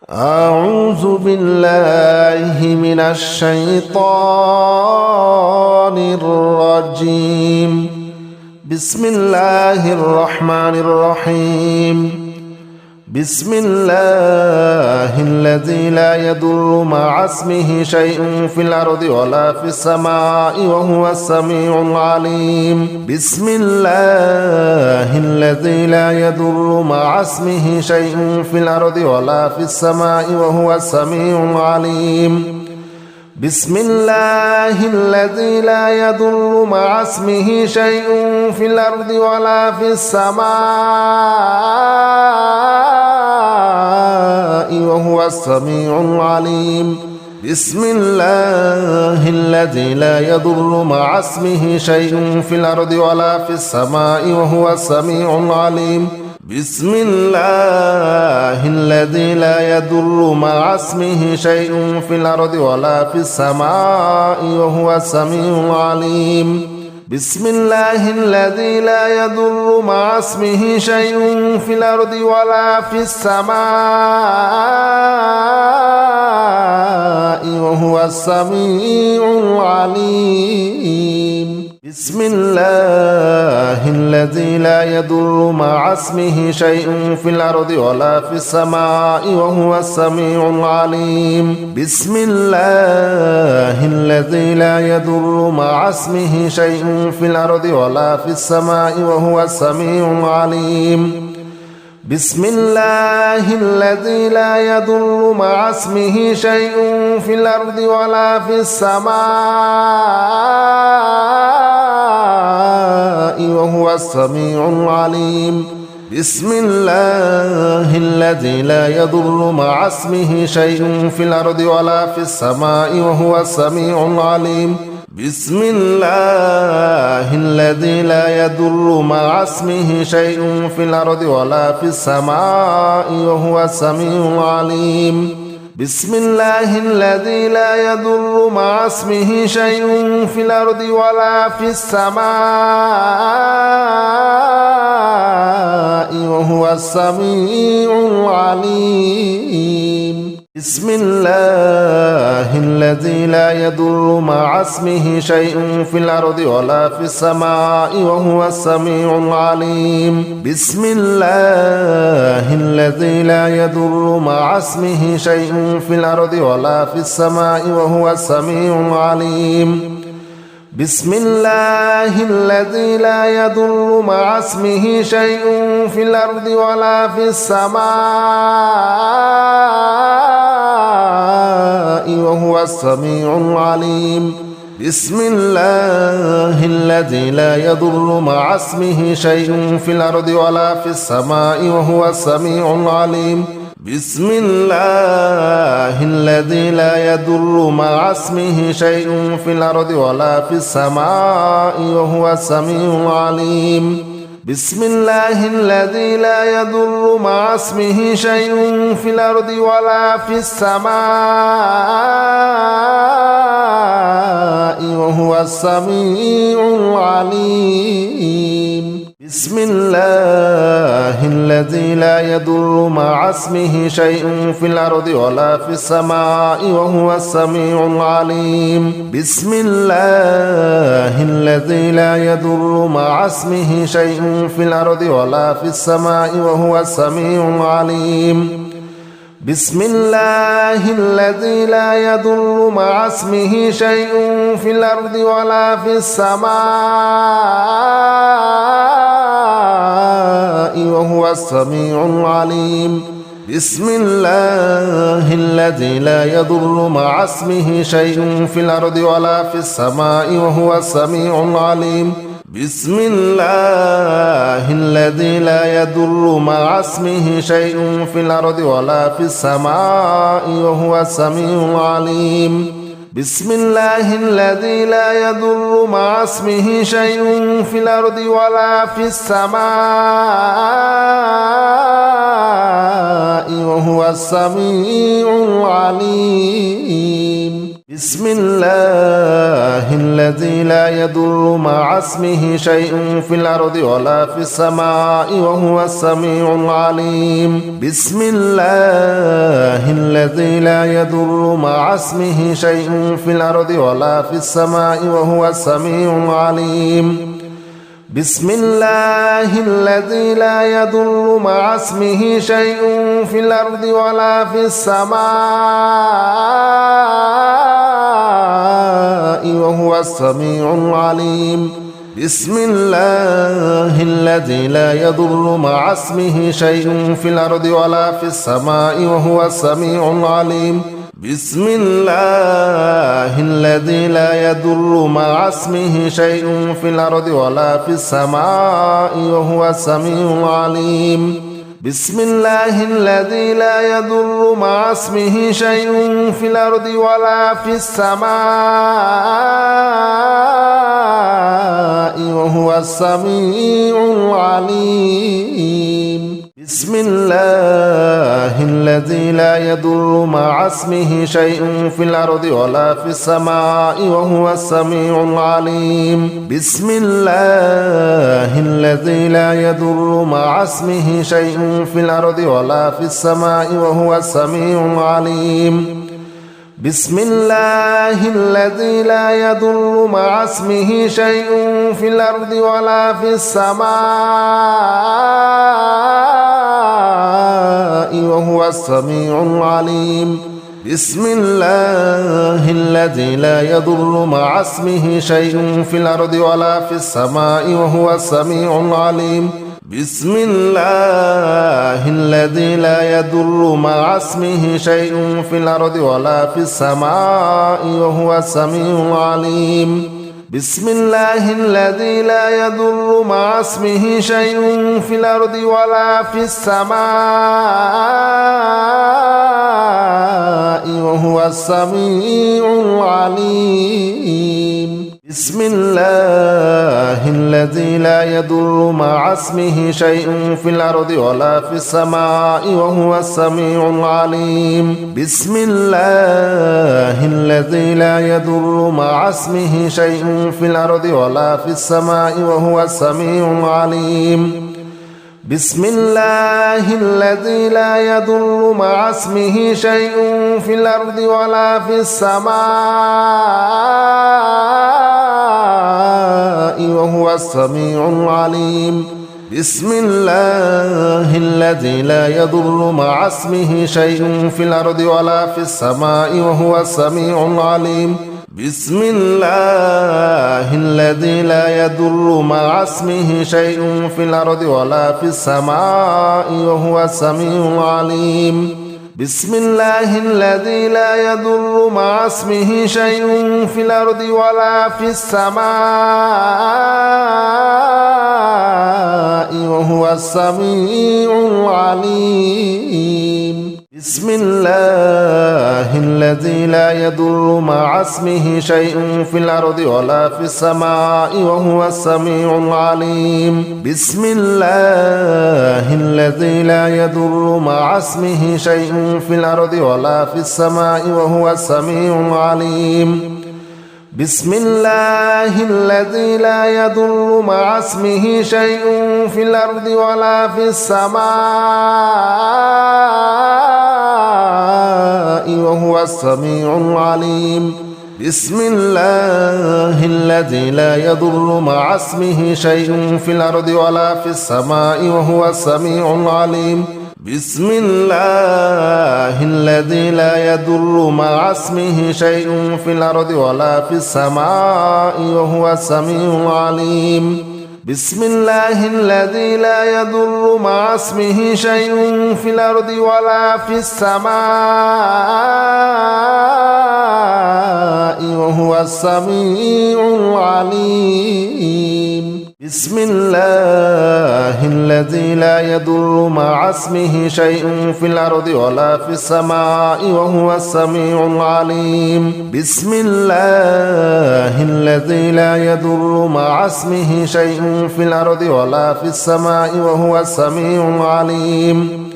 أعوذ بالله من الشيطان الرجيم. بسم الله الرحمن الرحيم. بسم الله الذي لا يضر مع اسمه شيء في الأرض ولا في السماء وهو السميع العليم. بسم الله الذي لا يضر مع اسمه شيء في الأرض ولا في السماء وهو السميع العليم. بسم الله الذي لا يضر مع اسمه شيء في الأرض ولا في السماء وهو السميع العليم. بسم الله الذي لا يضر مع اسمه شيء في الأرض ولا في السماء وهو السميع العليم. بسم الله الذي لا يضر مع اسمه شيء في الأرض ولا في السماء وهو السميع العليم. بسم الله الذي لا يضر مع اسمه شيء في الأرض ولا في السماء وهو السميع العليم. بسم الله الذي لا يضر مع اسمه شيء في الأرض ولا في السماء وهو السميع العليم. بسم الله الذي لا يضر مع اسمه شيء في الأرض ولا في السماء وهو السميع العليم. بسم الله الذي لا يضر مع اسمه شيء في الأرض ولا في السماء وهو السميع العليم. بسم الله الذي لا يضر مع اسمه شيء في الأرض ولا في السماء وهو السميع العليم. بسم الله الذي لا يضر مع اسمه شيء في الأرض ولا في السماء وهو السميع العليم. بسم الله الذي لا يضر مع اسمه شيء في الأرض ولا في السماء وهو السميع العليم. بسم الله الذي لا يضر مع اسمه شيء في الأرض ولا في السماء وهو السميع العليم. بسم الله الذي لا يضر مع اسمه شيء في الأرض ولا في السماء وهو السميع العليم. بسم الله الذي لا يضر مع اسمه شيء في الأرض ولا في السماء وهو السميع العليم. بسم الله الذي لا يضر مع اسمه شيء في الأرض ولا في السماء وهو السميع العليم. بسم الله الذي لا يضر مع اسمه شيء في الأرض ولا في السماء وهو السميع العليم. بسم الله الذي لا يضر مع اسمه شيء في الأرض ولا في السماء وهو السميع العليم. بسم الله الذي لا يضر مع اسمه شيء في الأرض ولا في السماء وهو السميع العليم. بسم الله الذي لا يضر مع اسمه شيء في الأرض ولا في السماء وهو السميع العليم. بسم الله الذي لا يضر مع اسمه شيء في الأرض ولا في السماء وهو السميع العليم. بسم الله الذي لا يضر مع اسمه شيء في الأرض ولا في السماء وهو السميع العليم. بسم الله الذي لا يضر مع اسمه شيء في الأرض ولا في السماء وهو السميع العليم. بسم الله الذي لا يضر مع اسمه شيء في الأرض ولا في السماء وهو السميع العليم. بسم الله الذي لا يضر مع اسمه شيء في الأرض ولا في السماء وهو السميع العليم. بسم الله الذي لا يضر مع اسمه شيء في الأرض ولا في السماء وهو السميع العليم بسم الله الذي لا يضر مع اسمه شيء في الأرض ولا في السماء وهو السميع العليم بسم الله الذي لا يضر مع اسمه شيء في الأرض ولا في السماء وهو السميع العليم بسم الله الذي لا يضر مع اسمه شيء في الأرض ولا في السماء وهو السميع العليم بسم الله الذي لا يضر مع اسمه شيء في الأرض ولا في السماء وهو السميع العليم بسم الله الذي لا يضر مع اسمه شيء في الأرض ولا في السماء وهو السميع العليم بسم الله الذي لا يضر مع اسمه شيء في الأرض ولا في السماء وهو السميع العليم بسم الله الذي لا يضر مع اسمه شيء في الأرض ولا في السماء وهو السميع العليم بسم الله الذي لا يضر مع اسمه شيء في الأرض ولا في السماء وهو السميع العليم بسم الله الذي لا يضر مع اسمه شيء في الأرض ولا في السماء وهو السميع العليم بسم الله الذي لا يضر مع اسمه شيء في الأرض ولا في السماء وهو السميع العليم بسم الله الذي لا يضر مع اسمه شيء في الأرض ولا في السماء وهو السميع العليم بسم الله الذي لا يضر مع اسمه شيء في الأرض ولا في السماء وهو السميع العليم بسم الله الذي لا يضر مع اسمه شيء في الأرض ولا في السماء وهو السميع العليم بسم الله الذي لا يضر مع اسمه شيء في الأرض ولا في السماء وهو السميع العليم بسم الله الذي لا يضر مع اسمه شيء في الأرض ولا في السماء وهو السميع العليم بسم الله الذي لا يضر مع اسمه شيء في الأرض ولا في السماء وهو السميع العليم بسم الله الذي لا يضر مع اسمه شيء في الأرض ولا في السماء وهو السميع العليم بسم الله الذي لا يضر مع اسمه شيء في الأرض ولا في السماء وهو السميع العليم بسم الله الذي لا يضر مع اسمه شيء في الأرض ولا في السماء وهو السميع العليم بسم الله الذي لا يضر مع اسمه شيء في الأرض ولا في السماء وهو السميع العليم بسم الله الذي لا يضر مع اسمه شيء في الأرض ولا في السماء وهو السميع العليم بسم الله الذي لا يضر مع اسمه شيء في الأرض ولا في السماء وهو السميع العليم بسم الله الذي لا يضر مع اسمه شيء في الأرض ولا في السماء وهو السميع العليم بسم الله الذي لا يضر مع اسمه شيء في الأرض ولا في السماء وهو السميع العليم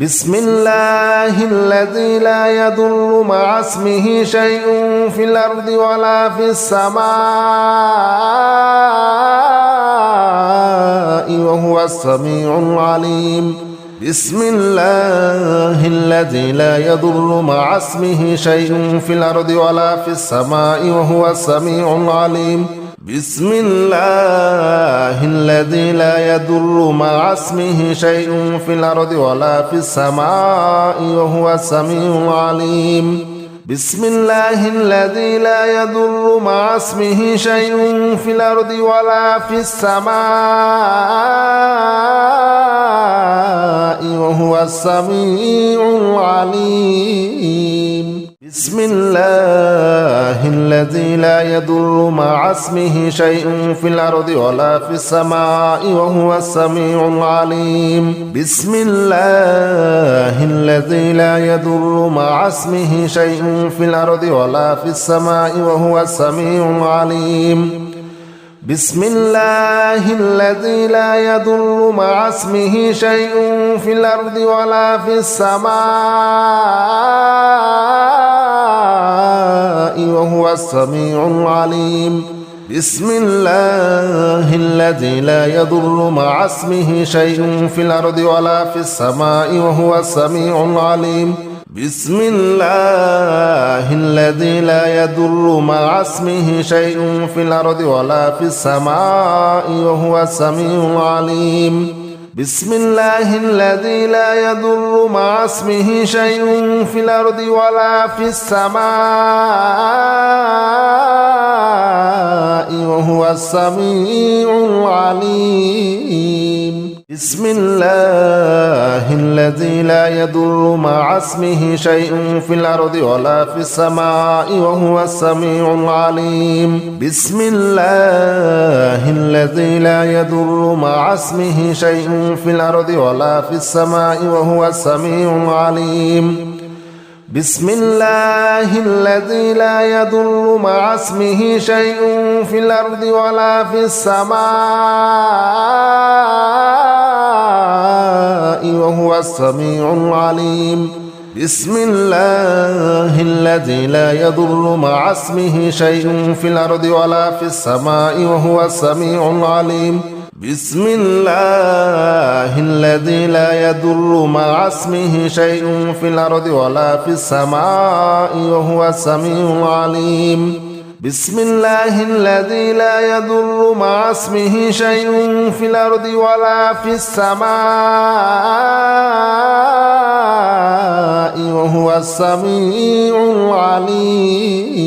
بسم الله الذي لا يضر مع اسمه شيء في الأرض ولا في السماء وهو السميع العليم بسم الله الذي لا يضر مع اسمه شيء في الأرض ولا في السماء وهو السميع العليم بسم الله الذي لا يضر مع اسمه شيء في الأرض ولا في السماء وهو السميع العليم بسم الله الذي لا يضر مع اسمه شيء في الأرض ولا في السماء وهو السميع العليم بسم الله الذي لا يضر مع اسمه شيء في الأرض ولا في السماء وهو السميع العليم بسم الله الذي لا يضر مع اسمه شيء في الأرض ولا في السماء وهو السميع العليم بسم الله الذي لا يضر مع اسمه شيء في الأرض ولا في السماء وهو السميع العليم بسم الله الذي لا يضر مع اسمه شيء في الأرض ولا في السماء وهو السميع العليم بسم الله الذي لا يضر مع اسمه شيء في الأرض ولا في السماء وهو السميع العليم بسم الله الذي لا يضر مع اسمه شيء في الأرض ولا في السماء وهو السميع العليم بسم الله الذي لا يضر مع اسمه شيء في الأرض ولا في السماء وهو السميع العليم بسم الله الذي لا يضر مع اسمه شيء في الأرض ولا في السماء وهو السميع العليم بسم الله الذي لا يضر مع اسمه شيء في الأرض ولا في السماء وهو السميع العليم بسم الله الذي لا يضر مع اسمه شيء في الأرض ولا في السماء وهو السميع العليم بسم الله الذي لا يضر مع اسمه شيء في الأرض ولا في السماء وهو السميع العليم بسم الله الذي لا يضر مع اسمه شيء في الأرض ولا في السماء وهو السميع العليم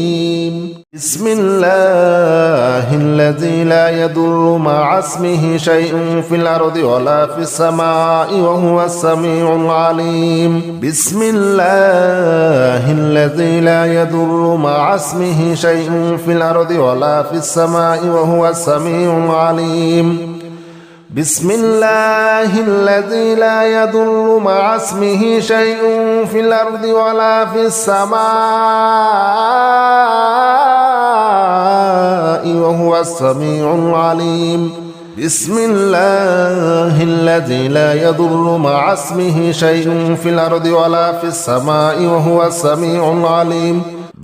بسم الله الذي لا يضر مع اسمه شيء في الأرض ولا في السماء وهو السميع العليم بسم الله الذي لا يضر مع اسمه شيء في الأرض ولا في السماء وهو السميع العليم بسم الله الذي لا يضر مع اسمه شيء في الأرض ولا في السماء وهو السميع العليم بسم الله الذي لا يضر مع اسمه شيء في الأرض ولا في السماء وهو السميع العليم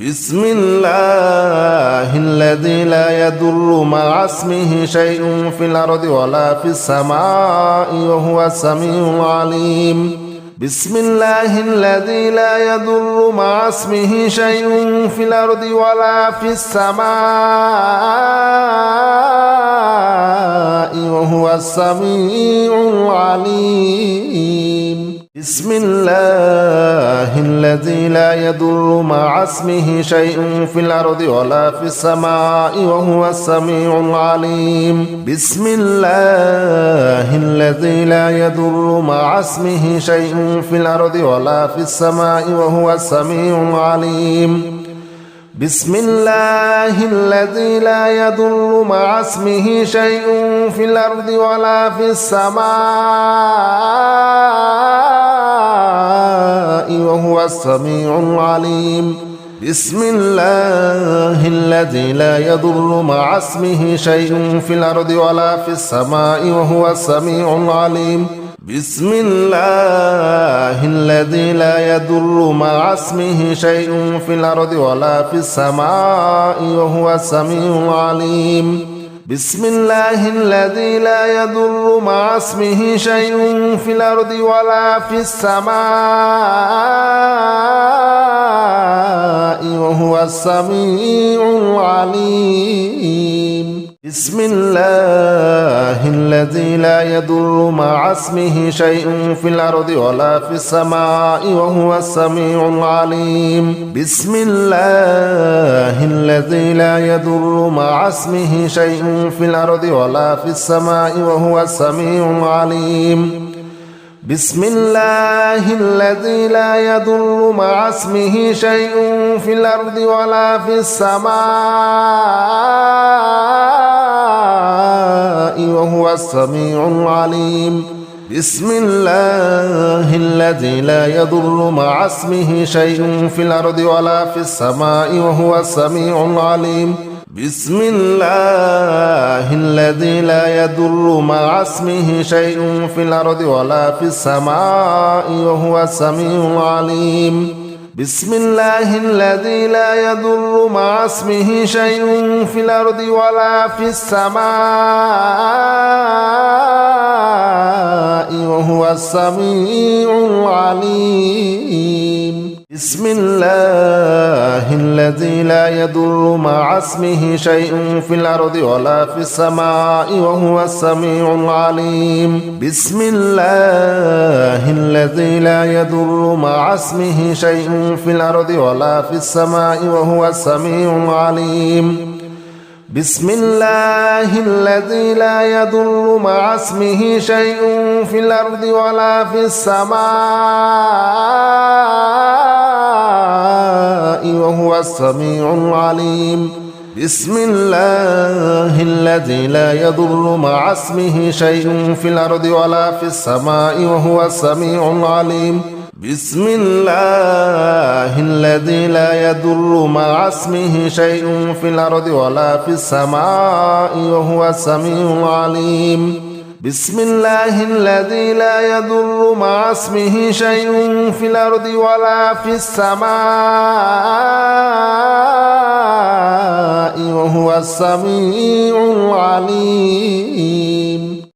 بسم الله الذي لا يضر مع اسمه شيء في الأرض ولا في السماء وهو السميع العليم بسم الله الذي لا يضر مع اسمه شيء في الأرض ولا في السماء وهو السميع العليم بسم الله الذي لا يضر مع اسمه شيء في الأرض ولا في السماء وهو السميع العليم بسم الله الذي لا يضر مع اسمه شيء في الأرض ولا في السماء وهو السميع العليم بسم الله الذي لا يضر مع اسمه شيء في الأرض ولا في السماء وهو السميع العليم بسم الله الذي لا يضر مع اسمه شيء في الأرض ولا في السماء وهو السميع العليم بسم الله الذي لا يضر مع اسمه شيء في الأرض ولا في السماء وهو السميع العليم بسم الله الذي لا يضر مع اسمه شيء في الأرض ولا في السماء وهو السميع العليم بسم الله الذي لا يضر مع اسمه شيء في الأرض ولا في السماء وهو السميع العليم بسم الله الذي لا يضر مع اسمه شيء في الأرض ولا في السماء وهو السميع العليم بسم الله الذي لا يضر مع اسمه شيء في الأرض ولا في السماء وهو السميع العليم بسم الله الذي لا يضر مع اسمه شيء في الأرض ولا في السماء وهو السميع العليم بسم الله الذي لا يضر مع اسمه شيء في الأرض ولا في السماء وهو السميع العليم بسم الله الذي لا يضر مع اسمه شيء في الأرض ولا في السماء وهو السميع العليم بسم الله الذي لا يضر مع اسمه شيء في الأرض ولا في السماء وهو السميع العليم بسم الله الذي لا يضر مع اسمه شيء في الأرض ولا في السماء وهو السميع العليم بسم الله الذي لا يضر مع اسمه شيء في الأرض ولا في السماء وهو السميع العليم بسم الله الذي لا يضر مع اسمه شيء في الأرض ولا في السماء وهو السميع العليم بسم الله الذي لا يضر مع اسمه شيء في الأرض ولا في السماء وهو السميع العليم بسم الله الذي لا يضر مع اسمه شيء في الأرض ولا في السماء وهو السميع العليم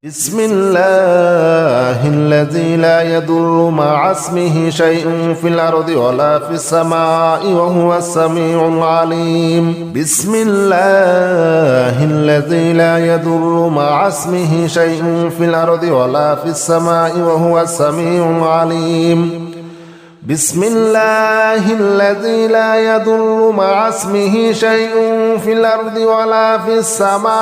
بسم الله الذي لا يضر مع اسمه شيء في الأرض ولا في السماء وهو السميع العليم بسم الله الذي لا يضر مع اسمه شيء في الأرض ولا في السماء وهو السميع العليم بسم الله الذي لا يضر مع اسمه شيء في الأرض ولا في السماء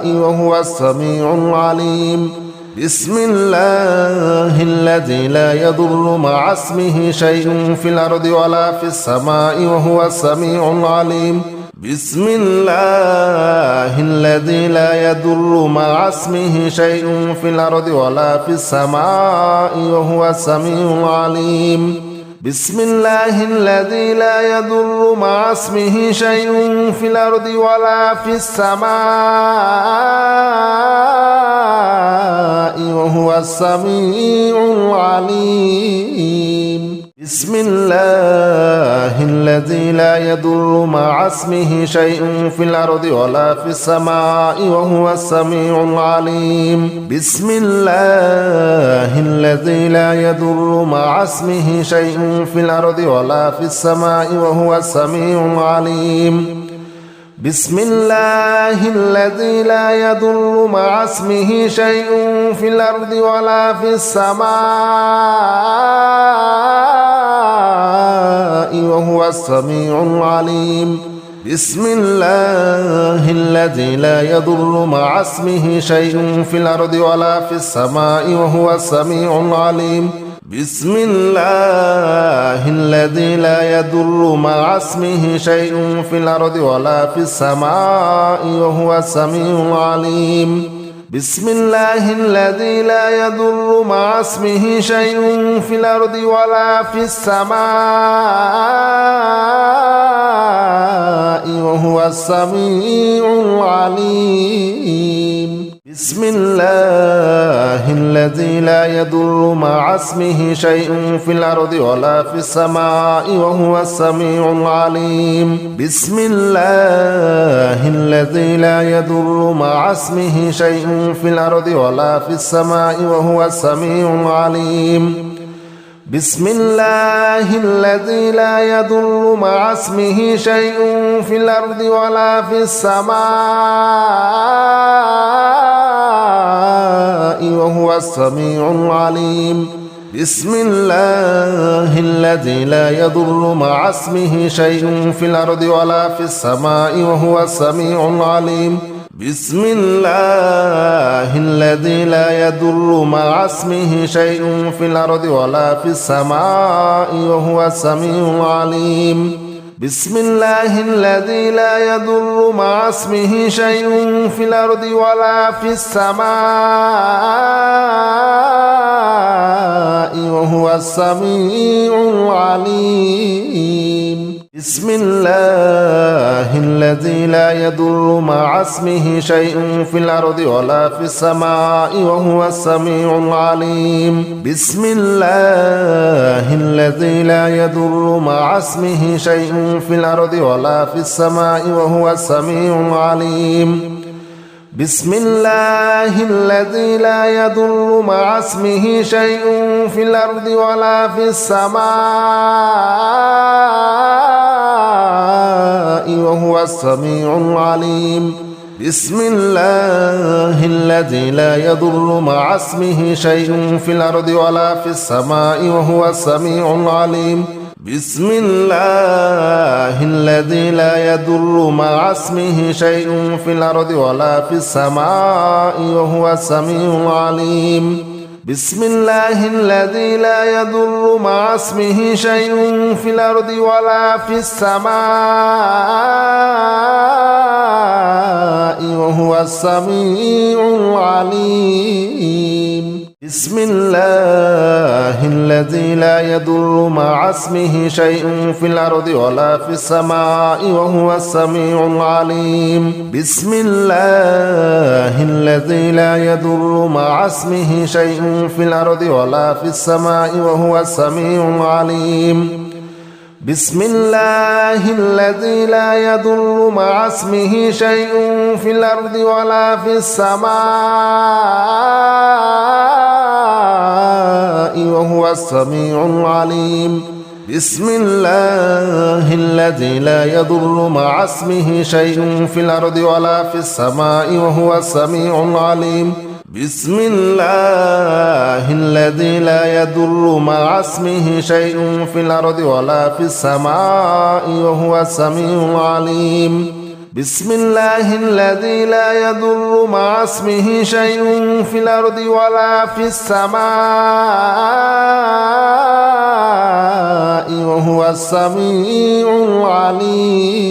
وهو السميع العليم بسم الله الذي لا يضر مع اسمه شيء في الأرض ولا في السماء وهو السميع العليم بسم الله الذي لا يضر مع اسمه شيء في الأرض ولا في السماء وهو السميع العليم بسم الله الذي لا يضر مع اسمه شيء في الأرض ولا في السماء وهو السميع العليم بسم الله الذي لا يضر مع اسمه شيء في الأرض ولا في السماء وهو السميع العليم بسم الله الذي لا يضر مع اسمه شيء في الأرض ولا في السماء وهو السميع العليم بسم الله الذي لا يضر مع اسمه شيء في الأرض ولا في السماء وهو السميع العليم بسم الله الذي لا يضر مع اسمه شيء في الأرض ولا في السماء وهو السميع العليم بسم الله الذي لا يضر مع اسمه شيء في الأرض ولا في السماء وهو السميع العليم بسم الله الذي لا يضر مع اسمه شيء في الأرض ولا في السماء وهو السميع العليم بسم الله الذي لا يضر مع اسمه شيء في الأرض ولا في السماء وهو السميع العليم بسم الله الذي لا يضر مع اسمه شيء في الأرض ولا في السماء وهو السميع العليم بسم الله الذي لا يضر مع اسمه شيء في الأرض ولا في السماء وهو السميع العليم بسم الله الذي لا يضر مع اسمه شيء في الأرض ولا في السماء وهو السميع العليم بسم الله الذي لا يضر مع اسمه شيء في الأرض ولا في السماء وهو السميع العليم بسم الله الذي لا يضر مع اسمه شيء في الأرض ولا في السماء وهو السميع العليم بسم الله الذي لا يضر مع اسمه شيء في الأرض ولا في السماء وهو السميع العليم بسم الله الذي لا يضر مع اسمه شيء في الأرض ولا في السماء وهو السميع العليم بسم الله الذي لا يضر مع اسمه شيء في الأرض ولا في السماء وهو السميع العليم بسم الله الذي لا يضر مع اسمه شيء في الأرض ولا في السماء وهو السميع العليم بسم الله الذي لا يضر مع اسمه شيء في الأرض ولا في السماء وهو السميع العليم بسم الله الذي لا يضر مع اسمه شيء في الأرض ولا في السماء وهو السميع العليم بسم الله الذي لا يضر مع اسمه شيء في الأرض ولا في السماء وهو السميع العليم بسم الله الذي لا يضر مع اسمه شيء في الأرض ولا في السماء وهو السميع العليم بسم الله الذي لا يضر مع اسمه شيء في الأرض ولا في السماء وهو السميع العليم بسم الله الذي لا يضر مع اسمه شيء في الأرض ولا في السماء وهو السميع العليم بسم الله الذي لا يضر مع اسمه شيء في الأرض ولا في السماء وهو السميع العليم بسم الله الذي لا يضر مع اسمه شيء في الأرض ولا في السماء وهو السميع العليم